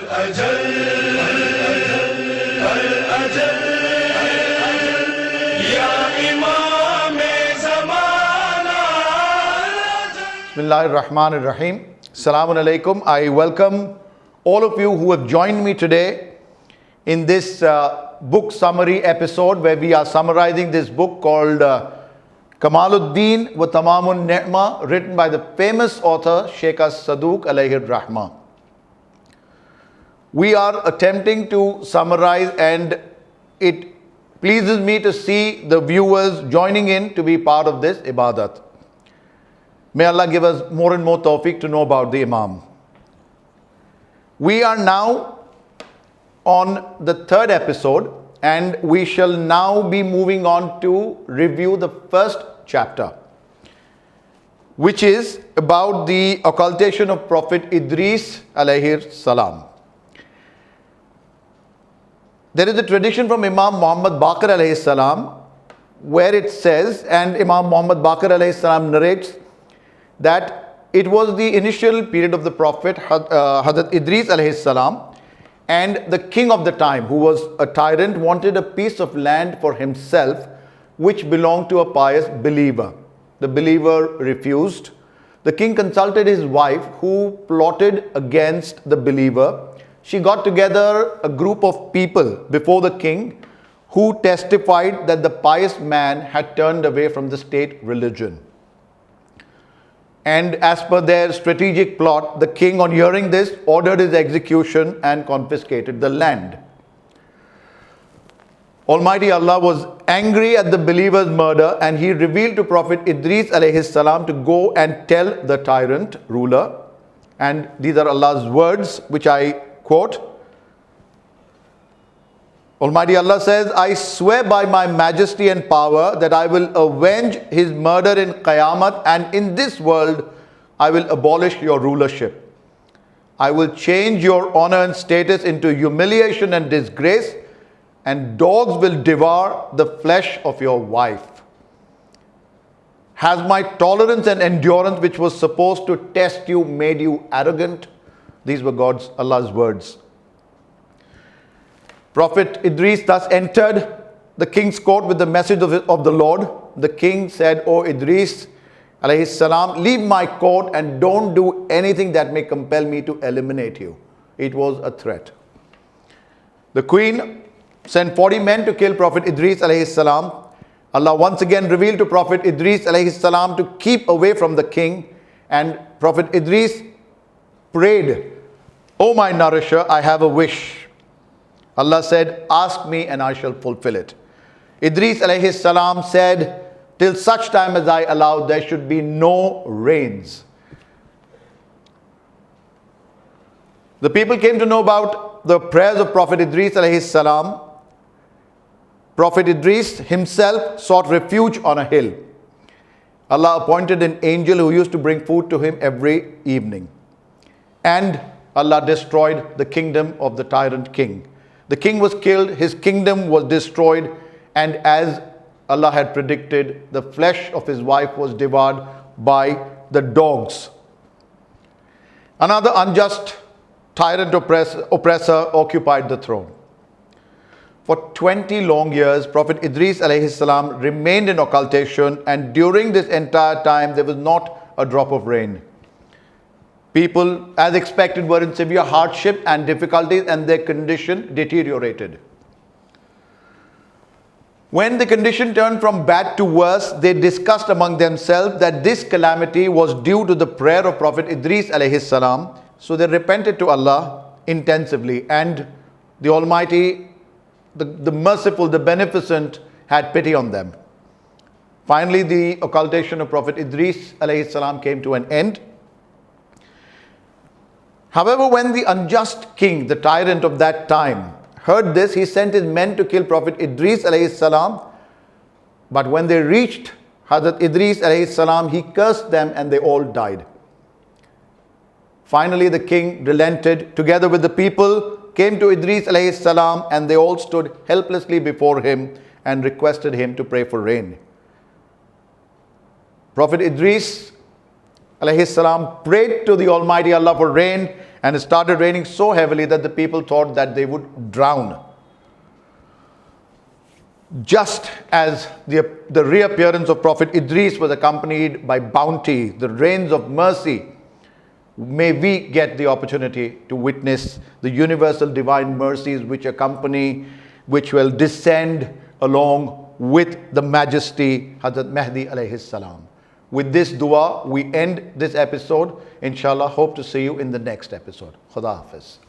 Bismillahirrahmanirrahim. Assalamu alaikum. I welcome all of you who have joined me today in this book summary episode where we are summarizing this book called Kamaluddin wa Tamaamun Ni'ma, written by the famous author Shaykh As-Sadooq alayhi rahmah. We are attempting to summarize, and it pleases me to see the viewers joining in to be part of this ibadat. May Allah give us more and more tawfiq to know about the Imam. We are now on the third episode, and we shall now be moving on to review the first chapter, which is about the occultation of Prophet Idris alayhi salam. There is a tradition from Imam Mohammed alayhi salam where it says, and Imam Muhammad Baqir alayhi salam narrates, that it was the initial period of the Prophet Hazrat Idris alayhi salam, and the king of the time, who was a tyrant, wanted a piece of land for himself which belonged to a pious believer. The believer refused. The king consulted his wife, who plotted against the believer. She got together a group of people before the king who testified that the pious man had turned away from the state religion. And as per their strategic plot, the king, on hearing this, ordered his execution and confiscated the land. Almighty Allah was angry at the believer's murder, and he revealed to Prophet Idris alayhi salam to go and tell the tyrant ruler. And these are Allah's words, which I quote. Almighty Allah says, I swear by my majesty and power that I will avenge his murder in Qiyamah, and in this world I will abolish your rulership. I will change your honor and status into humiliation and disgrace, and dogs will devour the flesh of your wife. Has my tolerance and endurance, which was supposed to test you, made you arrogant? These were Allah's words. Prophet Idris thus entered the king's court with the message of the Lord. The king said, O Idris alayhi salam, leave my court and don't do anything that may compel me to eliminate you. It was a threat. The queen sent 40 men to kill Prophet Idris alayhi salam. Allah once again revealed to Prophet Idris alayhi salam to keep away from the king, and Prophet Idris prayed, O my nourisher, I have a wish. Allah said, ask me and I shall fulfill it. Idris alayhi salam said, till such time as I allow, there should be no rains. The people came to know about the prayers of Prophet Idris alayhi salam. Prophet Idris himself sought refuge on a hill. Allah appointed an angel who used to bring food to him every evening. And Allah destroyed the kingdom of the tyrant king. The king was killed, his kingdom was destroyed, and as Allah had predicted, the flesh of his wife was devoured by the dogs. Another unjust tyrant oppressor occupied the throne. For 20 long years, Prophet Idris alayhi salam remained in occultation, and during this entire time, there was not a drop of rain. People, as expected, were in severe hardship and difficulties, and their condition deteriorated. When the condition turned from bad to worse, they discussed among themselves that this calamity was due to the prayer of Prophet Idris alayhi salam. So they repented to Allah intensively, and the Almighty, the merciful, the beneficent, had pity on them. Finally, the occultation of Prophet Idris alayhi salam came to an end. However, when the unjust king, the tyrant of that time, heard this, he sent his men to kill Prophet Idris alayhi salam. But when they reached Hazrat Idris alayhi salam, he cursed them and they all died. Finally, the king relented, together with the people, came to Idris alayhi salam, and they all stood helplessly before him and requested him to pray for rain. Prophet Idris alayhi salam prayed to the Almighty Allah for rain, And it started raining so heavily that the people thought that they would drown. Just as the reappearance of Prophet Idris was accompanied by bounty, the rains of mercy, may we get the opportunity to witness the universal divine mercies which accompany, which will descend along with the majesty Hazrat Mahdi alayhi salam. With this dua, we end this episode. Inshallah, hope to see you in the next episode. Khuda Hafiz.